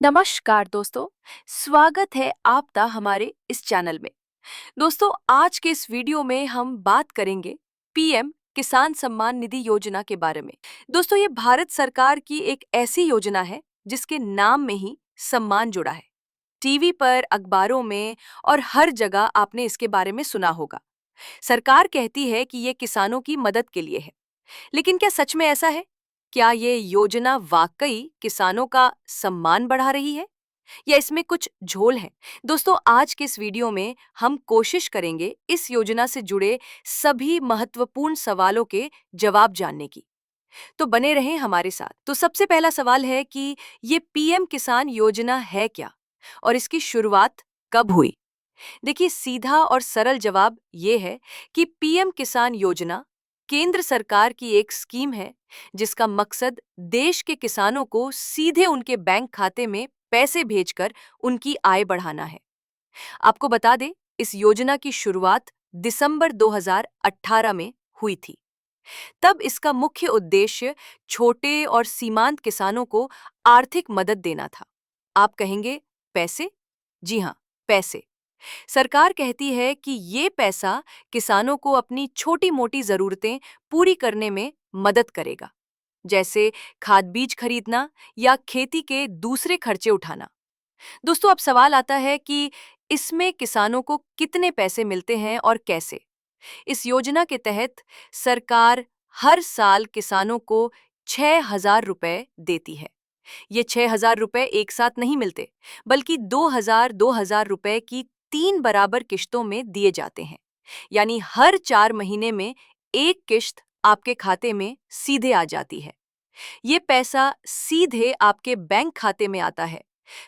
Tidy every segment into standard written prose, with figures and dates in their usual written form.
नमस्कार दोस्तों, स्वागत है आपका हमारे इस चैनल में। दोस्तों, आज के इस वीडियो में हम बात करेंगे पीएम किसान सम्मान निधि योजना के बारे में। दोस्तों, ये भारत सरकार की एक ऐसी योजना है जिसके नाम में ही सम्मान जुड़ा है। टीवी पर, अखबारों में और हर जगह आपने इसके बारे में सुना होगा। सरकार कहती है कि ये किसानों की मदद के लिए है, लेकिन क्या सच में ऐसा है? क्या ये योजना वाकई किसानों का सम्मान बढ़ा रही है या इसमें कुछ झोल है? दोस्तों, आज के इस वीडियो में हम कोशिश करेंगे इस योजना से जुड़े सभी महत्वपूर्ण सवालों के जवाब जानने की। तो बने रहें हमारे साथ। तो सबसे पहला सवाल है कि ये पीएम किसान योजना है क्या और इसकी शुरुआत कब हुई? देखिए, सीधा और सरल जवाब ये है कि पीएम किसान योजना केंद्र सरकार की एक स्कीम है जिसका मकसद देश के किसानों को सीधे उनके बैंक खाते में पैसे भेजकर उनकी आय बढ़ाना है। आपको बता दें, इस योजना की शुरुआत दिसंबर 2018 में हुई थी। तब इसका मुख्य उद्देश्य छोटे और सीमांत किसानों को आर्थिक मदद देना था। आप कहेंगे, पैसे? जी हाँ, पैसे। सरकार कहती है कि ये पैसा किसानों को अपनी छोटी-मोटी जरूरतें पूरी करने में मदद करेगा, जैसे खाद बीज खरीदना या खेती के दूसरे खर्चे उठाना। दोस्तों, अब सवाल आता है कि इसमें किसानों को कितने पैसे मिलते हैं और कैसे? इस योजना के तहत सरकार हर साल किसानों को 6,000 रुपए देती है। ये 6,000 रुपए एक साथ नहीं मिलते, बल्कि 2,000 रुपए की 3 बराबर किश्तों में दिए जाते हैं। यानी हर 4 महीने में एक किश्त आपके खाते में सीधे आ जाती है। ये पैसा सीधे आपके बैंक खाते में आता है,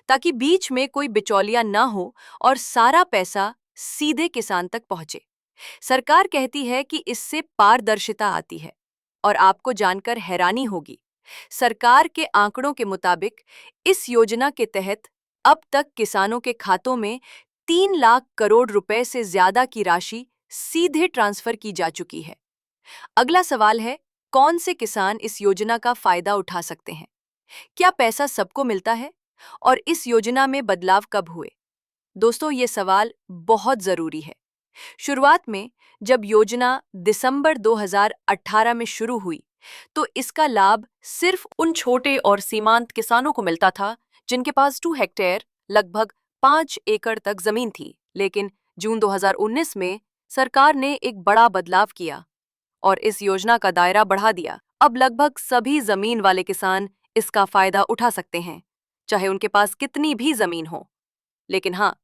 ताकि बीच में कोई बिचौलिया ना हो और सारा पैसा सीधे किसान तक पहुंचे। सरकार कहती है कि इससे पारदर्शिता आती है और आपको जानकर हैरानी होगी, सरकार के आंकड़ों के मुताबिक इस योजना के तहत अब तक किसानों के खातों में 3 लाख करोड़ रुपए से ज्यादा की राशि सीधे ट्रांसफर की जा चुकी है। अगला सवाल है, कौन से किसान इस योजना का फायदा उठा सकते हैं? क्या पैसा सबको मिलता है और इस योजना में बदलाव कब हुए? दोस्तों, ये सवाल बहुत जरूरी है। शुरुआत में जब योजना दिसंबर 2018 में शुरू हुई, तो इसका लाभ सिर्फ उन छोटे और सीमांत किसानों को मिलता था जिनके पास 2 हेक्टेयर लगभग 5 एकड़ तक जमीन थी। लेकिन जून 2019 में सरकार ने एक बड़ा बदलाव किया और इस योजना का दायरा बढ़ा दिया। अब लगभग सभी जमीन वाले किसान इसका फायदा उठा सकते हैं, चाहे उनके पास कितनी भी जमीन हो। लेकिन हाँ,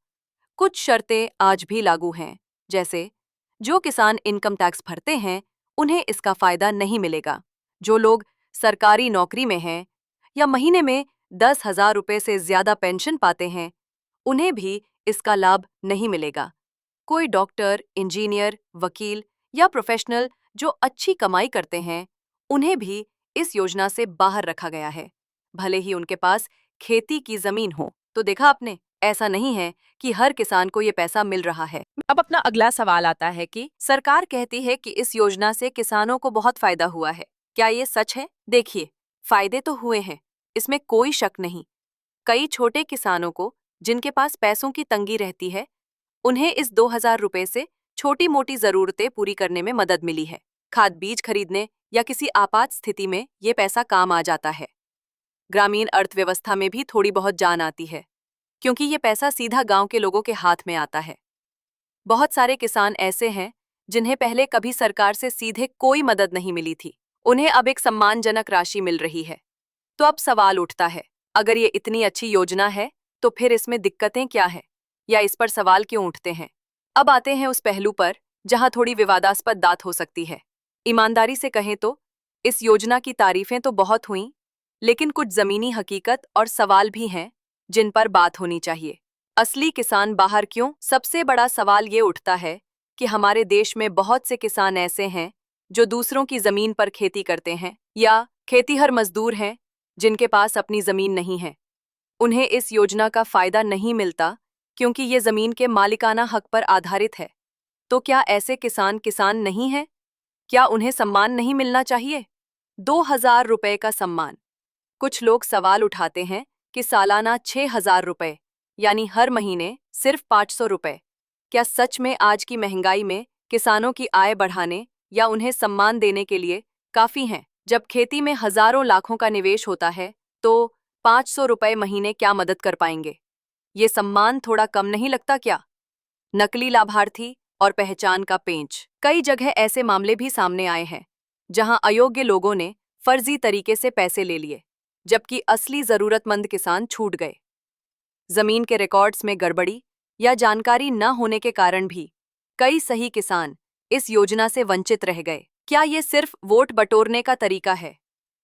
कुछ शर्तें आज भी लागू हैं, जैसे जो किसान इनकम टैक्स भरते हैं उन्हें इसका फायदा नहीं मिलेगा। जो लोग सरकारी नौकरी में हैं या महीने में 10,000 रुपए से ज्यादा पेंशन पाते हैं, उन्हें भी इसका लाभ नहीं मिलेगा। कोई डॉक्टर, इंजीनियर, वकील या प्रोफेशनल जो अच्छी कमाई करते हैं, उन्हें भी इस योजना से बाहर रखा गया है, भले ही उनके पास खेती की जमीन हो। तो देखा आपने, ऐसा नहीं है कि हर किसान को ये पैसा मिल रहा है। अब अपना अगला सवाल आता है कि सरकार कहती है कि इस योजना से किसानों को बहुत फायदा हुआ है। क्या ये सच है? देखिए, फायदे तो हुए हैं, इसमें कोई शक नहीं। कई छोटे किसानों को, जिनके पास पैसों की तंगी रहती है, उन्हें इस 2,000 रुपए से छोटी मोटी जरूरतें पूरी करने में मदद मिली है। खाद बीज खरीदने या किसी आपात स्थिति में ये पैसा काम आ जाता है। ग्रामीण अर्थव्यवस्था में भी थोड़ी बहुत जान आती है, क्योंकि ये पैसा सीधा गांव के लोगों के हाथ में आता है। बहुत सारे किसान ऐसे हैं जिन्हें पहले कभी सरकार से सीधे कोई मदद नहीं मिली थी, उन्हें अब एक सम्मानजनक राशि मिल रही है। तो अब सवाल उठता है, अगर ये इतनी अच्छी योजना है तो फिर इसमें दिक्कतें क्या हैं या इस पर सवाल क्यों उठते हैं? अब आते हैं उस पहलू पर जहां थोड़ी विवादास्पद बात हो सकती है। ईमानदारी से कहें तो इस योजना की तारीफें तो बहुत हुईं, लेकिन कुछ जमीनी हकीकत और सवाल भी हैं जिन पर बात होनी चाहिए। असली किसान बाहर क्यों? सबसे बड़ा सवाल ये उठता है कि हमारे देश में बहुत से किसान ऐसे हैं जो दूसरों की जमीन पर खेती करते हैं या खेतीहर मजदूर हैं जिनके पास अपनी जमीन नहीं है। उन्हें इस योजना का फायदा नहीं मिलता क्योंकि ये जमीन के मालिकाना हक पर आधारित है। तो क्या ऐसे किसान किसान नहीं हैं? क्या उन्हें सम्मान नहीं मिलना चाहिए? 2,000 रुपए का सम्मान। कुछ लोग सवाल उठाते हैं कि सालाना 6,000 रुपए, यानी हर महीने सिर्फ 500 रुपए। क्या सच में आज की महंगाई में किसानों की आय बढ़ाने या उन्हें सम्मान देने के लिए काफी हैं? जब खेती में हजारों लाखों का निवेश होता है, तो 500 रुपए महीने क्या मदद कर पाएंगे? ये सम्मान थोड़ा कम नहीं लगता क्या? नकली लाभार्थी और पहचान का पेंच। कई जगह ऐसे मामले भी सामने आए हैं जहां अयोग्य लोगों ने फर्जी तरीके से पैसे ले लिए, जबकि असली जरूरतमंद किसान छूट गए। जमीन के रिकॉर्ड्स में गड़बड़ी या जानकारी न होने के कारण भी कई सही किसान इस योजना से वंचित रह गए। क्या ये सिर्फ वोट बटोरने का तरीका है?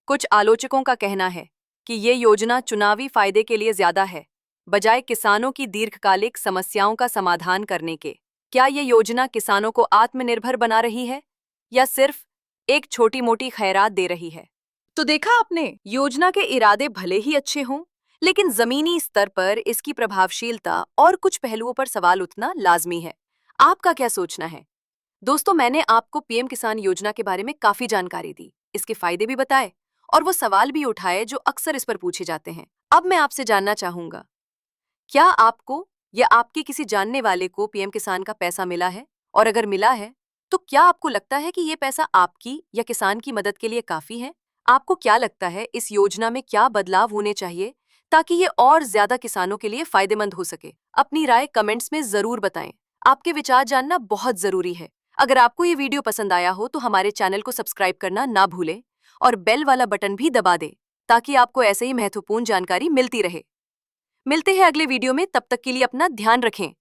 कुछ आलोचकों का कहना है कि ये योजना चुनावी फायदे के लिए ज्यादा है, बजाय किसानों की दीर्घकालिक समस्याओं का समाधान करने के। क्या ये योजना किसानों को आत्मनिर्भर बना रही है या सिर्फ एक छोटी मोटी खैरात दे रही है? तो देखा आपने, योजना के इरादे भले ही अच्छे हों, लेकिन जमीनी स्तर पर इसकी प्रभावशीलता और कुछ पहलुओं पर सवाल उठना लाजमी है। आपका क्या सोचना है? दोस्तों, मैंने आपको पीएम किसान योजना के बारे में काफी जानकारी दी, इसके फायदे भी बताए और वो सवाल भी उठाए जो अक्सर इस पर पूछे जाते हैं। अब मैं आपसे जानना चाहूंगा, क्या आपको या आपके किसी जानने वाले को पीएम किसान का पैसा मिला है? और अगर मिला है, तो क्या आपको लगता है कि ये पैसा आपकी या किसान की मदद के लिए काफी है? आपको क्या लगता है इस योजना में क्या बदलाव होने चाहिए ताकि ये और ज्यादा किसानों के लिए फायदेमंद हो सके? अपनी राय कमेंट्स में जरूर बताएं। आपके विचार जानना बहुत जरूरी है। अगर आपको ये वीडियो पसंद आया हो तो हमारे चैनल को सब्सक्राइब करना ना भूलें और बेल वाला बटन भी दबा दें ताकि आपको ऐसे ही महत्वपूर्ण जानकारी मिलती रहे। मिलते हैं अगले वीडियो में, तब तक के लिए अपना ध्यान रखें।